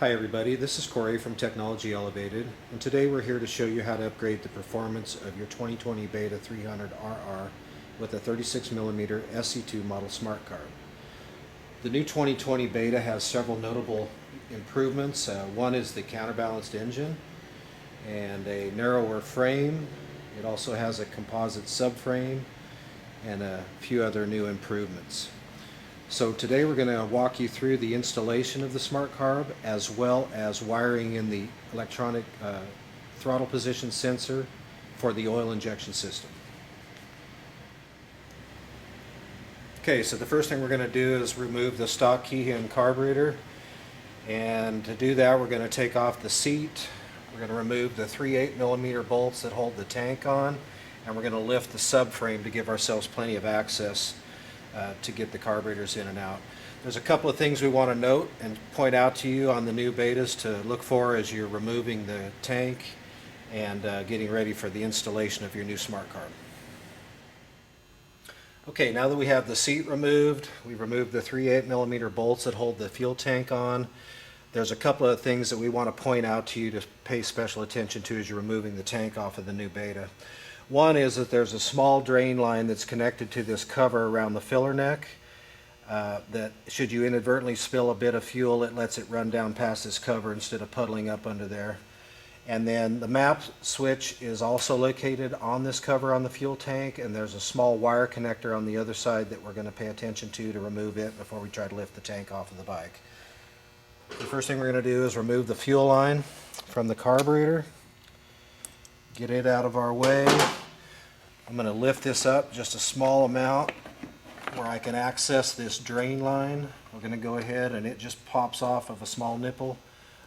Hi everybody, this is Corey from Technology Elevated, and today we're here to show you how to upgrade the performance of your 2020 Beta 300RR with a 36mm SC2 model SmartCarb. The new 2020 Beta has several notable improvements. One is the counterbalanced engine and a narrower frame. It also has a composite subframe and a few other new improvements. So today we're going to walk you through the installation of the SmartCarb as well as wiring in the electronic throttle position sensor for the oil injection system. Okay, so the first thing we're going to do is remove the stock key and carburetor, and to do that we're going to take off the seat. We're going to remove the 3/8mm bolts that hold the tank on, and we're going to lift the subframe to give ourselves plenty of access to get the carburetors in and out. There's a couple of things we want to note and point out to you on the new Betas to look for as you're removing the tank and getting ready for the installation of your new SmartCarb. Okay, now that we have the seat removed, we've removed the 3/8mm bolts that hold the fuel tank on. There's a couple of things that we want to point out to you to pay special attention to as you're removing the tank off of the new Beta. One is that there's a small drain line that's connected to this cover around the filler neck that should you inadvertently spill a bit of fuel, it lets it run down past this cover instead of puddling up under there. And then the map switch is also located on this cover on the fuel tank, and there's a small wire connector on the other side that we're going to pay attention to remove it before we try to lift the tank off of the bike. The first thing we're going to do is remove the fuel line from the carburetor. Get it out of our way. I'm going to lift this up just a small amount where I can access this drain line. We're going to go ahead and it just pops off of a small nipple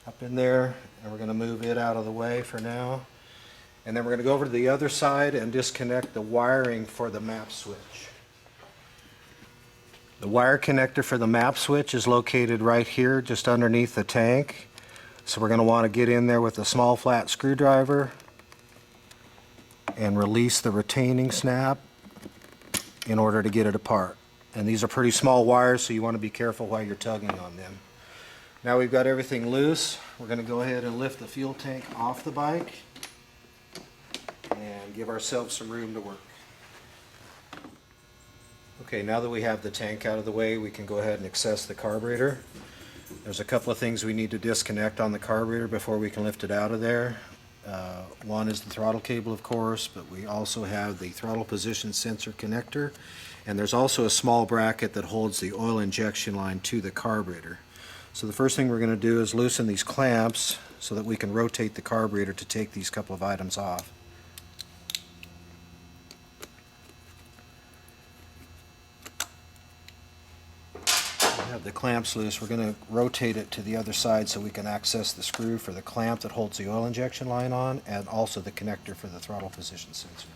up in there, and we're going to move it out of the way for now. And then we're going to go over to the other side and disconnect the wiring for the map switch. The wire connector for the map switch is located right here just underneath the tank. So we're going to want to get in there with a small flat screwdriver and release the retaining snap in order to get it apart. And these are pretty small wires, so you want to be careful while you're tugging on them. Now we've got everything loose, we're going to go ahead and lift the fuel tank off the bike and give ourselves some room to work. Okay, now that we have the tank out of the way, we can go ahead and access the carburetor. There's a couple of things we need to disconnect on the carburetor before we can lift it out of there. One is the throttle cable, of course, but we also have the throttle position sensor connector, and there's also a small bracket that holds the oil injection line to the carburetor. So the first thing we're going to do is loosen these clamps so that we can rotate the carburetor to take these couple of items off. Have the clamps loose, we're going to rotate it to the other side so we can access the screw for the clamp that holds the oil injection line on, and also the connector for the throttle position sensor.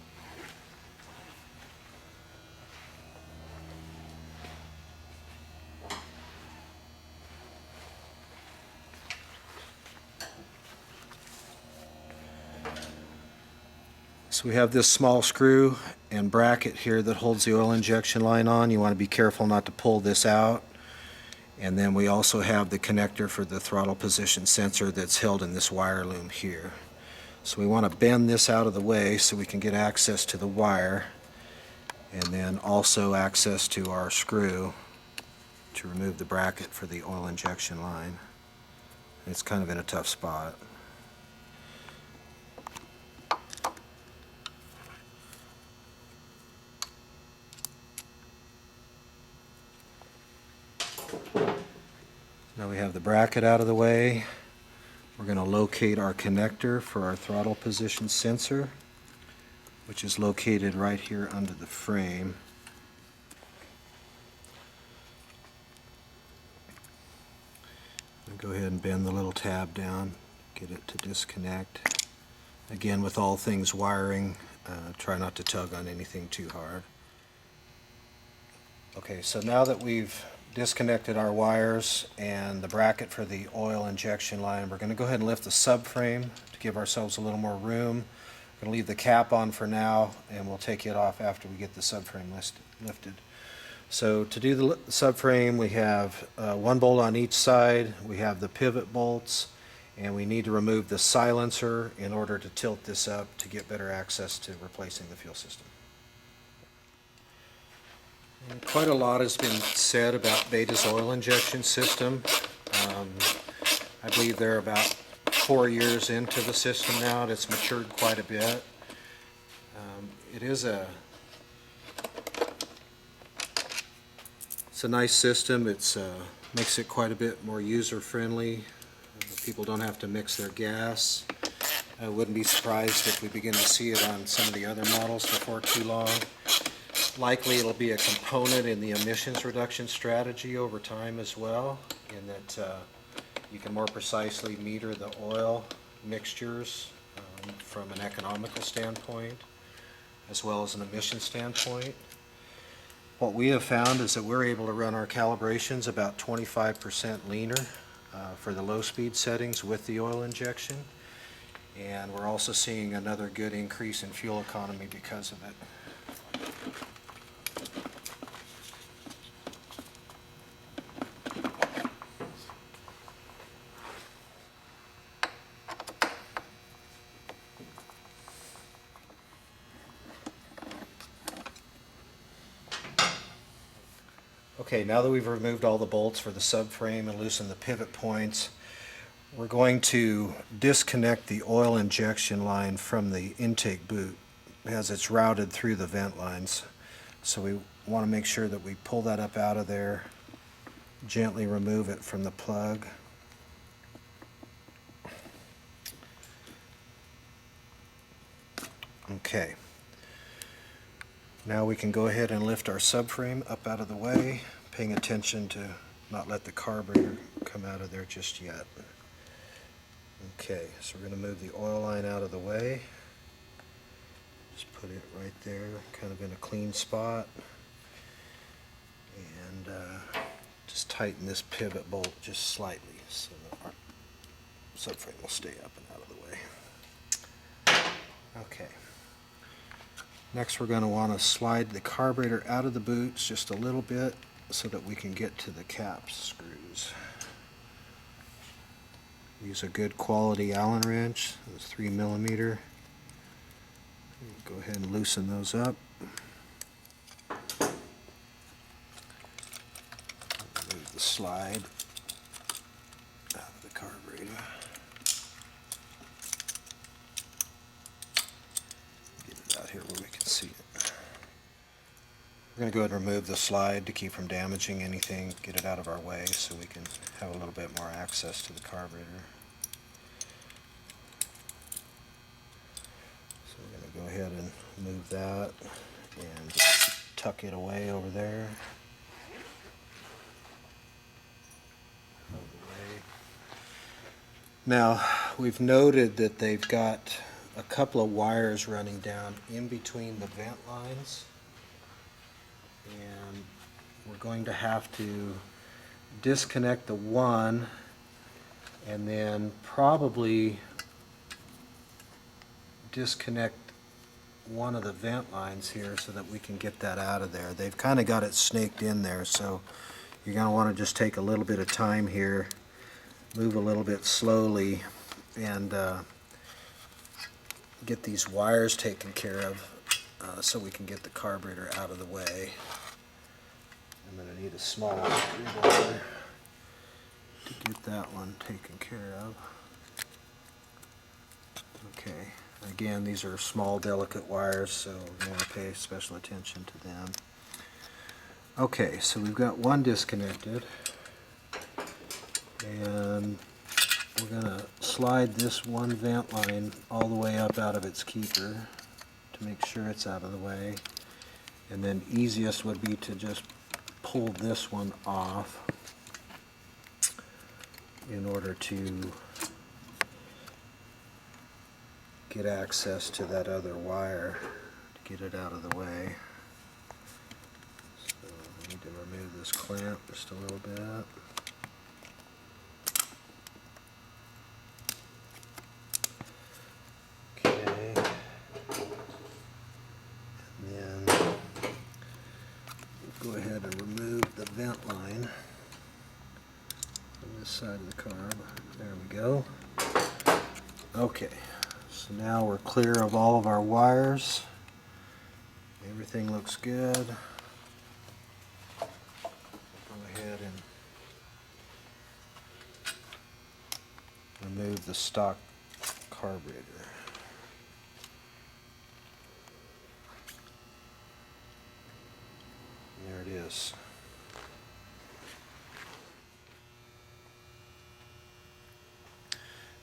So we have this small screw and bracket here that holds the oil injection line on. You want to be careful not to pull this out. And then we also have the connector for the throttle position sensor that's held in this wire loom here. So we want to bend this out of the way so we can get access to the wire, and then also access to our screw to remove the bracket for the oil injection line. It's kind of in a tough spot. Now we have the bracket out of the way. We're going to locate our connector for our throttle position sensor, which is located right here under the frame. I'll go ahead and bend the little tab down, get it to disconnect. Again, with all things wiring, try not to tug on anything too hard. Okay, so now that we've disconnected our wires and the bracket for the oil injection line, we're going to go ahead and lift the subframe to give ourselves a little more room. We're going to leave the cap on for now, and we'll take it off after we get the subframe lifted. So to do the subframe, we have one bolt on each side, we have the pivot bolts, and we need to remove the silencer in order to tilt this up to get better access to replacing the fuel system. And quite a lot has been said about Beta's oil injection system. I believe they're about 4 years into the system now, and it's matured quite a bit. It's a nice system. It's makes it quite a bit more user-friendly. People don't have to mix their gas. I wouldn't be surprised if we begin to see it on some of the other models before too long. Likely it'll be a component in the emissions reduction strategy over time as well, in that you can more precisely meter the oil mixtures from an economical standpoint as well as an emission standpoint. What we have found is that we're able to run our calibrations about 25% leaner for the low speed settings with the oil injection, and we're also seeing another good increase in fuel economy because of it. Okay, now that we've removed all the bolts for the subframe and loosened the pivot points, we're going to disconnect the oil injection line from the intake boot as it's routed through the vent lines. So we want to make sure that we pull that up out of there, gently remove it from the plug. Okay. Now we can go ahead and lift our subframe up out of the way, paying attention to not let the carburetor come out of there just yet. Okay, so we're going to move the oil line out of the way. Just put it right there, kind of in a clean spot. And just tighten this pivot bolt just slightly so that our subframe will stay up and out of the way. Okay. Next we're going to want to slide the carburetor out of the boots just a little bit so that we can get to the cap screws. Use a good quality Allen wrench, it's 3mm. Go ahead and loosen those up. Move the slide out of the carburetor. Out here where we can see it. We're going to go ahead and remove the slide to keep from damaging anything, get it out of our way so we can have a little bit more access to the carburetor. So we're going to go ahead and move that and just tuck it away over there. Now, we've noted that they've got a couple of wires running down in between the vent lines, and we're going to have to disconnect the one and then probably disconnect one of the vent lines here so that we can get that out of there. They've kind of got it snaked in there, so you're going to want to just take a little bit of time here, move a little bit slowly, and get these wires taken care of so we can get the carburetor out of the way. I'm going to need a small screwdriver to get that one taken care of. Okay, again, these are small, delicate wires, so we want to pay special attention to them. Okay, so we've got one disconnected, and we're going to slide this one vent line all the way up out of its keeper to make sure it's out of the way. And then easiest would be to just pull this one off in order to get access to that other wire to get it out of the way. So we need to remove this clamp just a little bit. go ahead and remove the vent line on this side of the carb. There we go. Okay, so now we're clear of all of our wires. Everything looks good. Go ahead and remove the stock carburetor. There it is.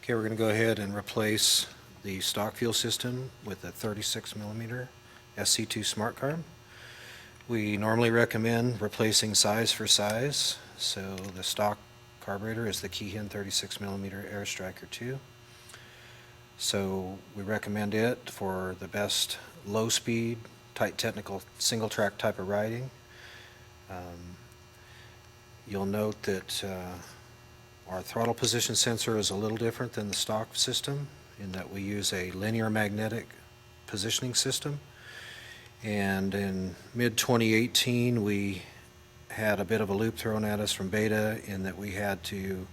Okay, we're going to go ahead and replace the stock fuel system with a 36mm SC2 SmartCarb. We normally recommend replacing size for size, so the stock carburetor is the Keyhen 36mm Air Striker 2. So we recommend it for the best low speed, tight technical single track type of riding. You'll note that our throttle position sensor is a little different than the stock system in that we use a linear magnetic positioning system. And in mid-2018 we had a bit of a loop thrown at us from Beta in that we had to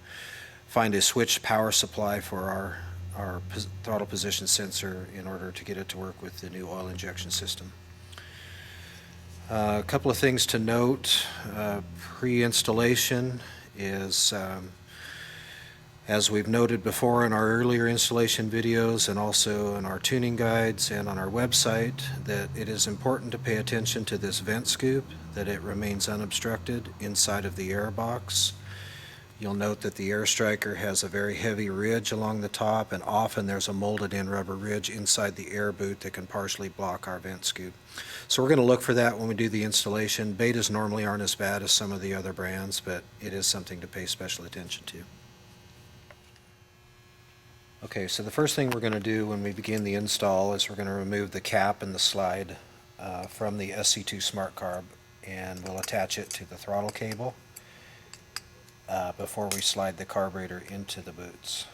find a switched power supply for our throttle position sensor in order to get it to work with the new oil injection system. A couple of things to note pre-installation is as we've noted before in our earlier installation videos and also in our tuning guides and on our website, that it is important to pay attention to this vent scoop, that it remains unobstructed inside of the air box. You'll note that the Air Striker has a very heavy ridge along the top, and often there's a molded in rubber ridge inside the air boot that can partially block our vent scoop. So we're going to look for that when we do the installation. Betas normally aren't as bad as some of the other brands, but it is something to pay special attention to. Okay, so the first thing we're going to do when we begin the install is we're going to remove the cap and the slide from the SC2 SmartCarb, and we'll attach it to the throttle cable before we slide the carburetor into the boots.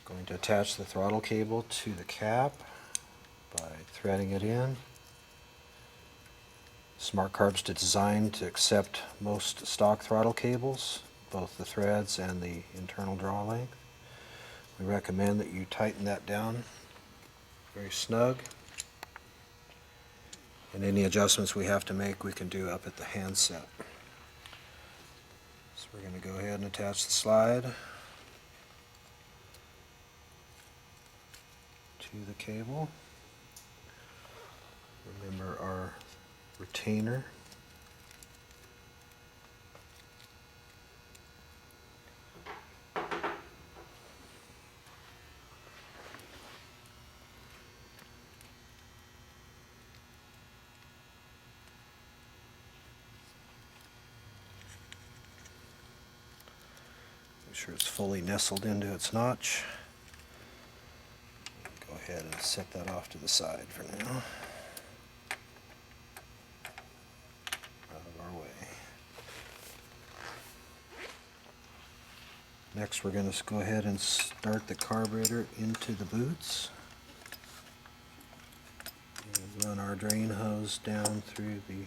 Going to attach the throttle cable to the cap by threading it in. SmartCarb's designed to accept most stock throttle cables, both the threads and the internal draw length. We recommend that you tighten that down very snug, and any adjustments we have to make we can do up at the handset. So we're going to go ahead and attach the slide to the cable. Remember our retainer. Make sure it's fully nestled into its notch. Go ahead and set that off to the side for now. Out of our way. Next we're going to go ahead and start the carburetor into the boots. And run our drain hose down through the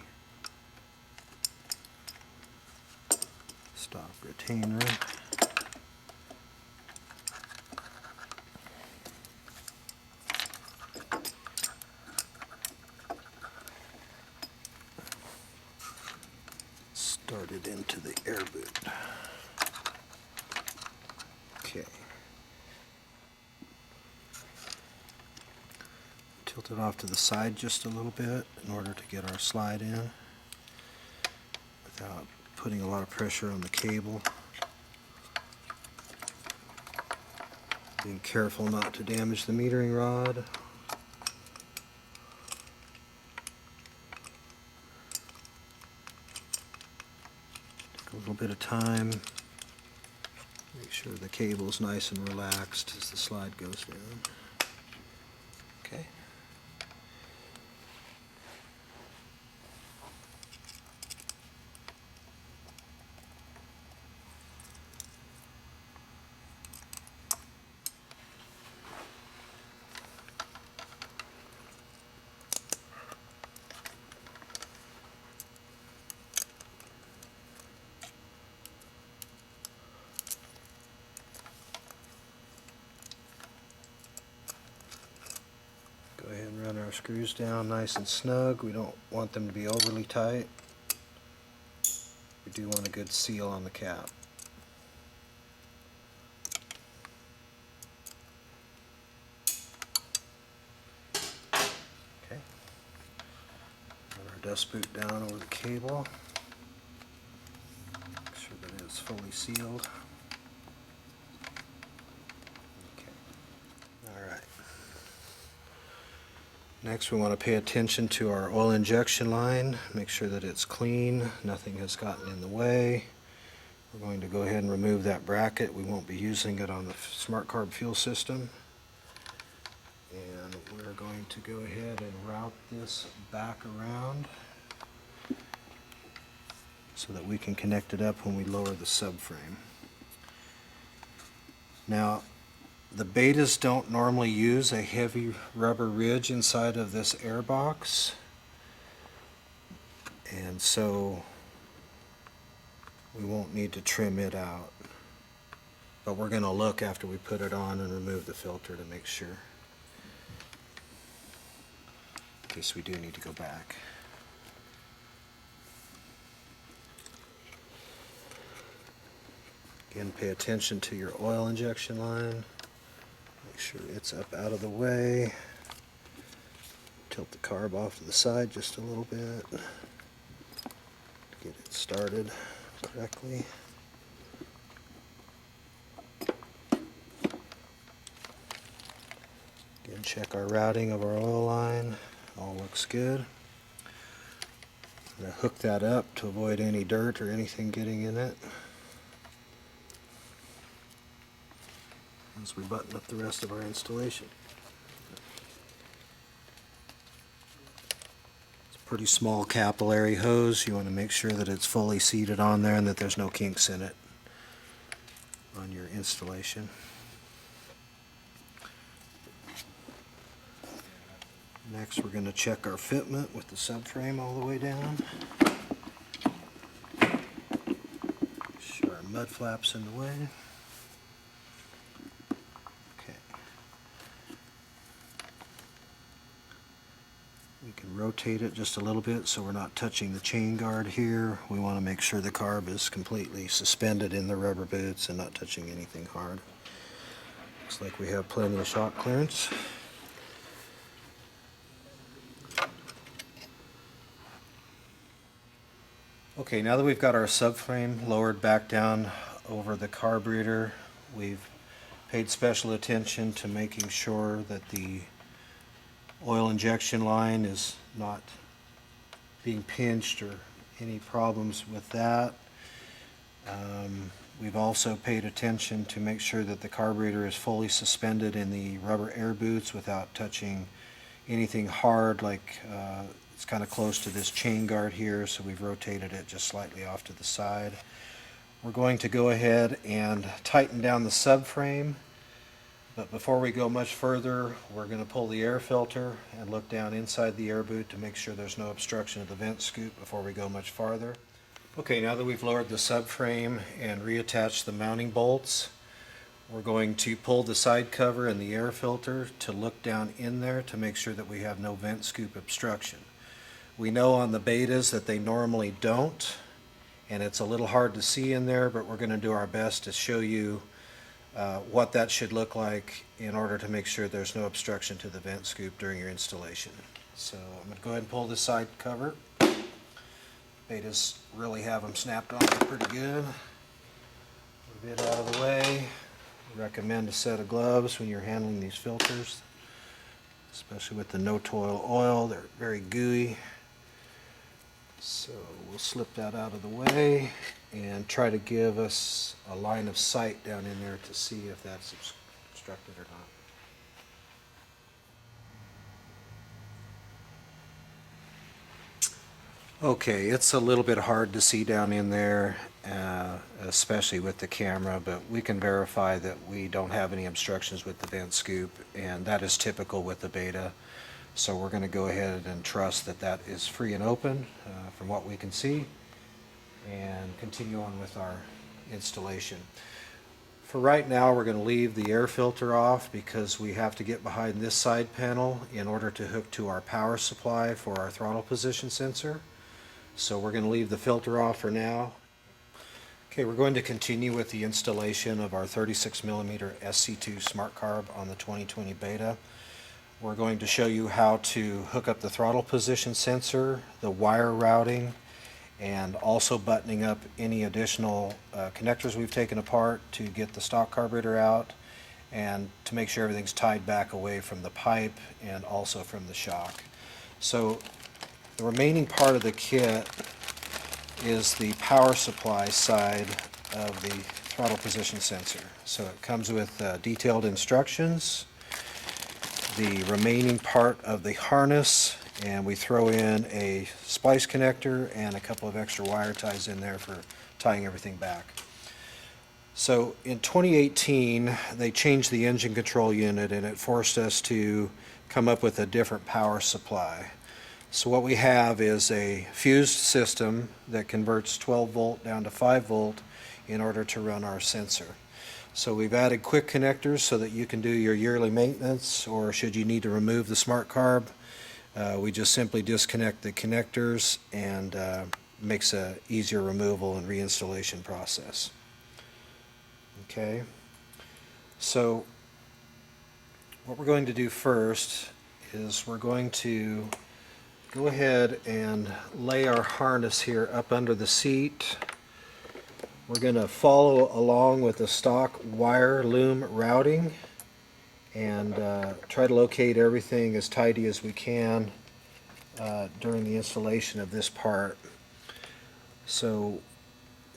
stock retainer. Started into the air boot. Okay. Tilt it off to the side just a little bit in order to get our slide in without putting a lot of pressure on the cable. Being careful not to damage the metering rod. little bit of time. Make sure the cable's nice and relaxed as the slide goes down. Okay. Go ahead and run our screws down nice and snug. We don't want them to be overly tight. We do want a good seal on the cap. Okay. Run our dust boot down over the cable. Make sure that it's fully sealed. Next, we want to pay attention to our oil injection line. Make sure that it's clean, nothing has gotten in the way. We're going to go ahead and remove that bracket. We won't be using it on the SmartCarb fuel system. And we're going to go ahead and route this back around so that we can connect it up when we lower the subframe. Now, the Betas don't normally use a heavy rubber ridge inside of this air box, and so we won't need to trim it out. But we're going to look after we put it on and remove the filter to make sure, in case we do need to go back. Again, pay attention to your oil injection line. Make sure it's up out of the way. Tilt the carb off to the side just a little bit to get it started correctly. Again, check our routing of our oil line. All looks good. I'm going to hook that up to avoid any dirt or anything getting in it as we button up the rest of our installation. It's a pretty small capillary hose. You want to make sure that it's fully seated on there and that there's no kinks in it on your installation. Next, we're going to check our fitment with the subframe all the way down. Sure our mud flaps in the way. We can rotate it just a little bit so we're not touching the chain guard here. We want to make sure the carb is completely suspended in the rubber boots and not touching anything hard. Looks like we have plenty of shock clearance. Okay, now that we've got our subframe lowered back down over the carburetor, we've paid special attention to making sure that the oil injection line is not being pinched or any problems with that. We've also paid attention to make sure that the carburetor is fully suspended in the rubber air boots without touching anything hard, like it's kind of close to this chain guard here, so we've rotated it just slightly off to the side. We're going to go ahead and tighten down the subframe. But before we go much further, we're going to pull the air filter and look down inside the air boot to make sure there's no obstruction of the vent scoop before we go much farther. Okay, now that we've lowered the subframe and reattached the mounting bolts, we're going to pull the side cover and the air filter to look down in there to make sure that we have no vent scoop obstruction. We know on the Betas that they normally don't, and it's a little hard to see in there, but we're going to do our best to show you what that should look like in order to make sure there's no obstruction to the vent scoop during your installation. So I'm going to go ahead and pull this side cover. Betas really have them snapped on pretty good. A bit out of the way. I recommend a set of gloves when you're handling these filters, especially with the no-toil oil. They're very gooey. So we'll slip that out of the way and try to give us a line of sight down in there to see if that's obstructed or not. Okay, it's a little bit hard to see down in there, especially with the camera, but we can verify that we don't have any obstructions with the vent scoop, and that is typical with the Beta. So we're going to go ahead and trust that that is free and open from what we can see, and continue on with our installation. For right now, we're going to leave the air filter off because we have to get behind this side panel in order to hook to our power supply for our throttle position sensor. So we're going to leave the filter off for now. Okay, we're going to continue with the installation of our 36mm SC2 SmartCarb on the 2020 Beta. We're going to show you how to hook up the throttle position sensor, the wire routing, and also buttoning up any additional connectors we've taken apart to get the stock carburetor out, and to make sure everything's tied back away from the pipe and also from the shock. So the remaining part of the kit is the power supply side of the throttle position sensor. So it comes with detailed instructions, the remaining part of the harness, and we throw in a splice connector and a couple of extra wire ties in there for tying everything back. So in 2018 they changed the engine control unit, and it forced us to come up with a different power supply. So what we have is a fused system that converts 12 volt down to 5 volt in order to run our sensor. So we've added quick connectors so that you can do your yearly maintenance, or should you need to remove the SmartCarb, we just simply disconnect the connectors, and makes a easier removal and reinstallation process. Okay, so what we're going to do first is we're going to go ahead and lay our harness here up under the seat. We're going to follow along with the stock wire loom routing and try to locate everything as tidy as we can during the installation of this part. So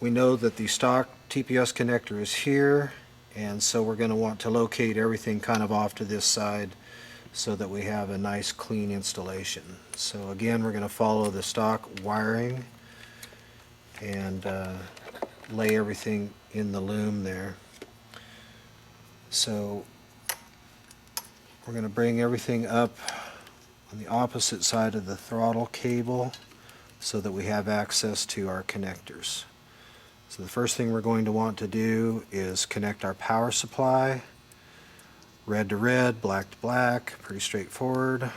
we know that the stock TPS connector is here, and so we're going to want to locate everything kind of off to this side so that we have a nice clean installation. So again, we're going to follow the stock wiring and lay everything in the loom there. So we're going to bring everything up on the opposite side of the throttle cable so that we have access to our connectors. So the first thing we're going to want to do is connect our power supply. Red to red, black to black, pretty straightforward.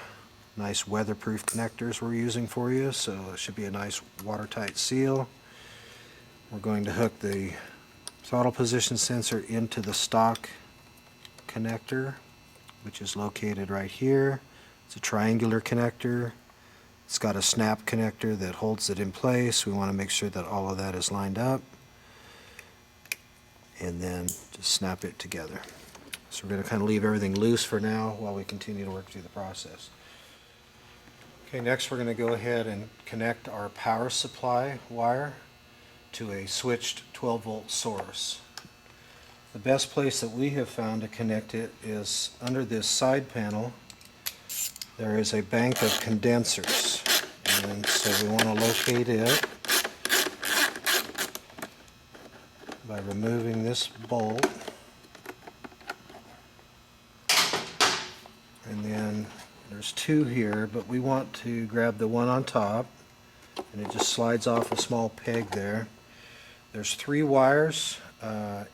Nice weatherproof connectors we're using for you, so it should be a nice watertight seal. We're going to hook the throttle position sensor into the stock connector, which is located right here. It's a triangular connector. It's got a snap connector that holds it in place. We want to make sure that all of that is lined up, and then just snap it together. So we're going to kind of leave everything loose for now while we continue to work through the process. Okay, next we're going to go ahead and connect our power supply wire to a switched 12 volt source. The best place that we have found to connect it is under this side panel. There is a bank of condensers, and so we want to locate it by removing this bolt. And then there's two here, but we want to grab the one on top, and it just slides off a small peg there. There's 3 wires.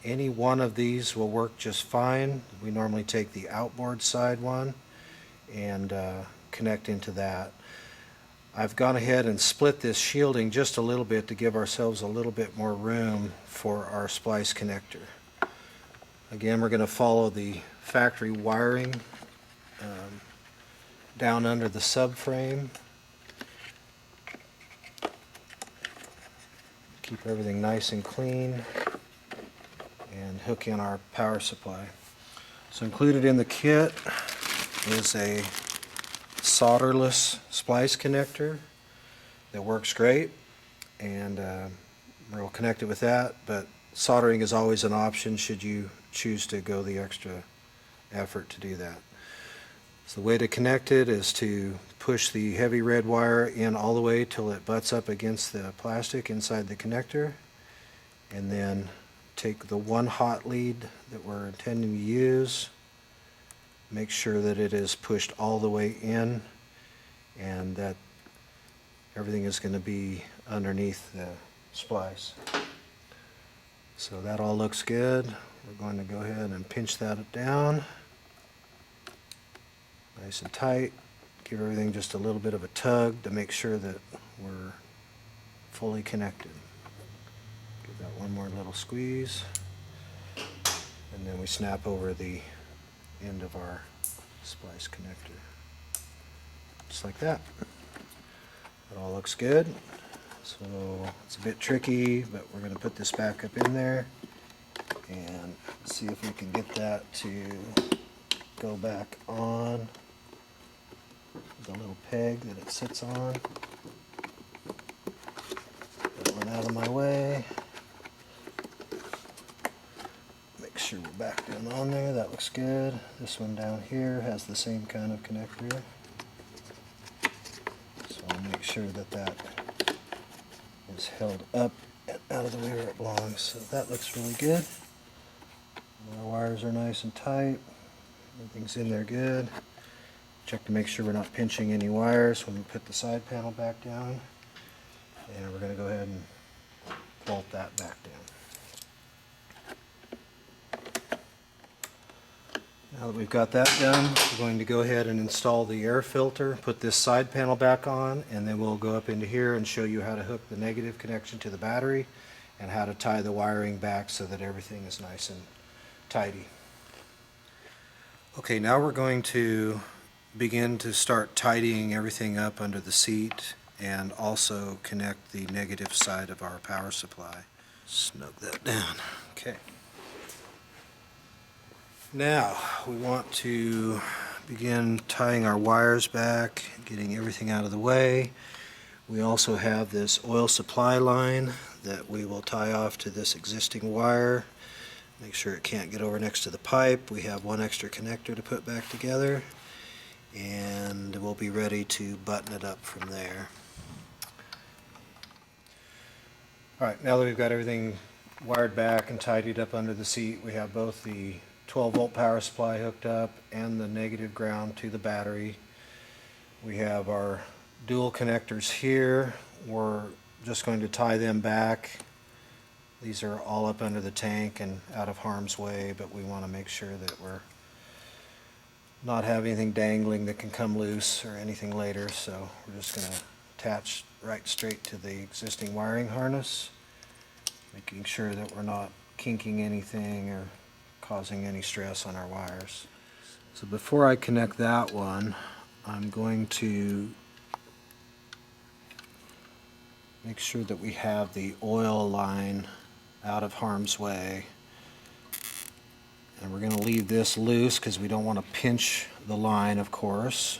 Any one of these will work just fine. We normally take the outboard side one and connect into that. I've gone ahead and split this shielding just a little bit to give ourselves a little bit more room for our splice connector. Again, we're going to follow the factory wiring down under the subframe. Keep everything nice and clean, and hook in our power supply. So included in the kit is a solderless splice connector. that works great, and we'll connect it with that, but soldering is always an option should you choose to go the extra effort to do that. So the way to connect it is to push the heavy red wire in all the way till it butts up against the plastic inside the connector, and then take the one hot lead that we're intending to use, make sure that it is pushed all the way in and that everything is going to be underneath the splice. So that all looks good. We're going to go ahead and pinch that down nice and tight. Give everything just a little bit of a tug to make sure that we're fully connected. Give that one more little squeeze, and then we snap over the end of our splice connector. Just like that. It all looks good. So it's a bit tricky, but we're going to put this back up in there and see if we can get that to go back on the little peg that it sits on. That one out of my way. Make sure we're back down on there. That looks good. This one down here has the same kind of connector. So I'll make sure that that is held up and out of the way where it belongs. So that looks really good. Our wires are nice and tight. Everything's in there good. Check to make sure we're not pinching any wires when we put the side panel back down. And we're going to go ahead and bolt that back down. Now that we've got that done, we're going to go ahead and install the air filter, put this side panel back on, and then we'll go up into here and show you how to hook the negative connection to the battery and how to tie the wiring back so that everything is nice and tidy. Okay, now we're going to begin to start tidying everything up under the seat and also connect the negative side of our power supply. Snug that down. Okay. Now we want to begin tying our wires back, getting everything out of the way. We also have this oil supply line that we will tie off to this existing wire. Make sure it can't get over next to the pipe. We have one extra connector to put back together, and we'll be ready to button it up from there. Alright, now that we've got everything wired back and tidied up under the seat, we have both the 12-volt power supply hooked up and the negative ground to the battery. We have our dual connectors here. We're just going to tie them back. These are all up under the tank and out of harm's way, but we want to make sure that we're not have anything dangling that can come loose or anything later, so we're just going to attach right straight to the existing wiring harness, making sure that we're not kinking anything or causing any stress on our wires. So before I connect that one, I'm going to make sure that we have the oil line out of harm's way. And we're going to leave this loose because we don't want to pinch the line, of course,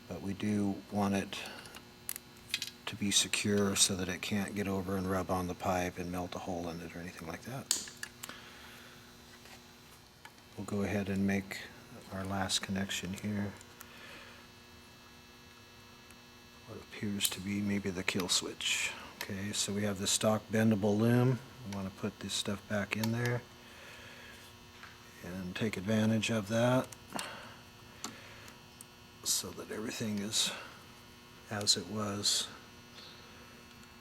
but we do want it to be secure so that it can't get over and rub on the pipe and melt a hole in it or anything like that. We'll go ahead and make our last connection here. What appears to be maybe the kill switch. Okay, so we have the stock bendable loom. We want to put this stuff back in there and take advantage of that so that everything is as it was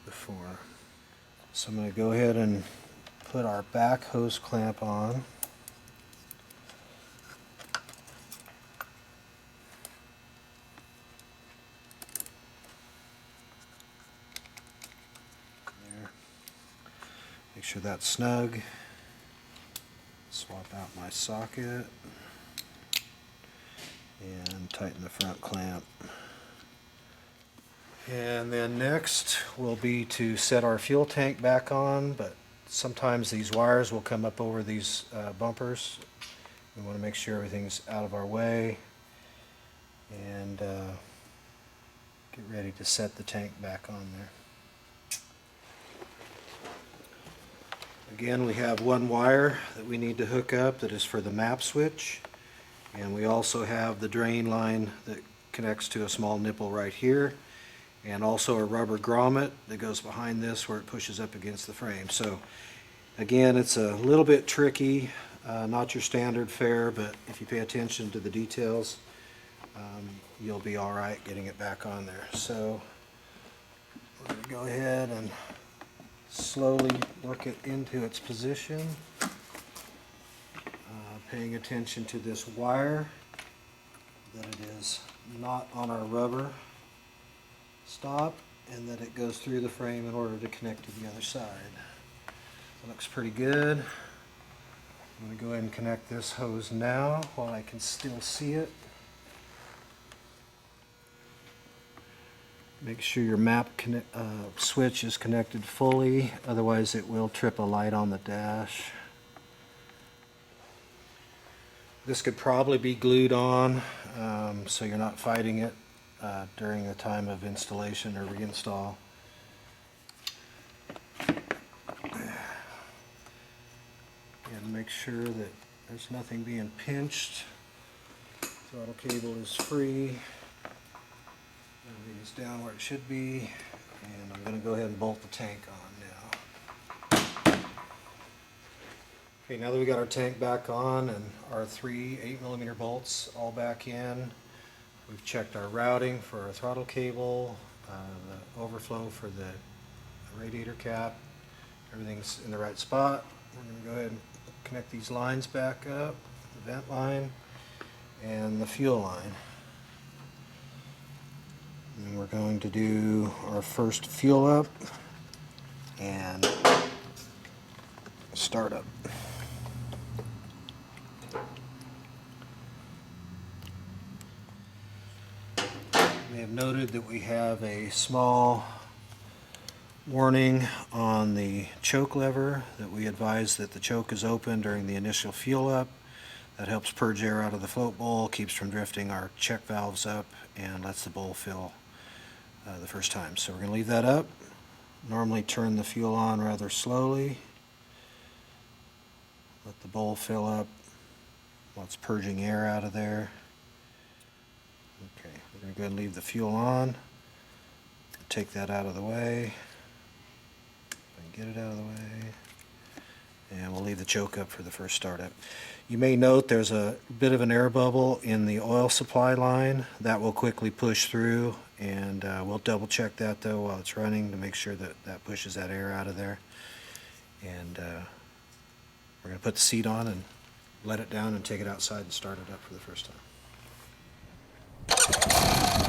before. So I'm going to go ahead and put our back hose clamp on. There. Make sure that's snug. Swap out my socket and tighten the front clamp. And then next will be to set our fuel tank back on, but sometimes these wires will come up over these bumpers. We want to make sure everything's out of our way and get Get ready to set the tank back on there. Again, we have one wire that we need to hook up that is for the map switch, and we also have the drain line that connects to a small nipple right here, and also a rubber grommet that goes behind this where it pushes up against the frame. So again, it's a little bit tricky, not your standard fare, but if you pay attention to the details, you'll be all right getting it back on there. So we're going to go ahead and slowly work it into its position, paying attention to this wire, that it is not on our rubber stop, and that it goes through the frame in order to connect to the other side. It looks pretty good. I'm going to go ahead and connect this hose now while I can still see it. Make sure your map switch is connected fully, otherwise it will trip a light on the dash. This could probably be glued on, so you're not fighting it during the time of installation or reinstall. And make sure that there's nothing being pinched. Throttle cable is free. Everything is down where it should be, and I'm going to go ahead and bolt the tank on now. Okay, now that we got our tank back on and our three 8mm bolts all back in, we've checked our routing for our throttle cable, the overflow for the radiator cap. Everything's in the right spot. We're going to go ahead and connect these lines back up, the vent line and the fuel line. And we're going to do our first fuel up and start up. We have noted that we have a small warning on the choke lever, that we advise that the choke is open during the initial fuel up. That helps purge air out of the float bowl, keeps from drifting our check valves up, and lets the bowl fill the first time. So we're going to leave that up. Normally turn the fuel on rather slowly. Let the bowl fill up while it's purging air out of there. Okay, we're going to go ahead and leave the fuel on. Take that out of the way. Get it out of the way. And we'll leave the choke up for the first startup. You may note there's a bit of an air bubble in the oil supply line. That will quickly push through, and we'll double check that though while it's running to make sure that that pushes that air out of there. And we're going to put the seat on and let it down and take it outside and start it up for the first time.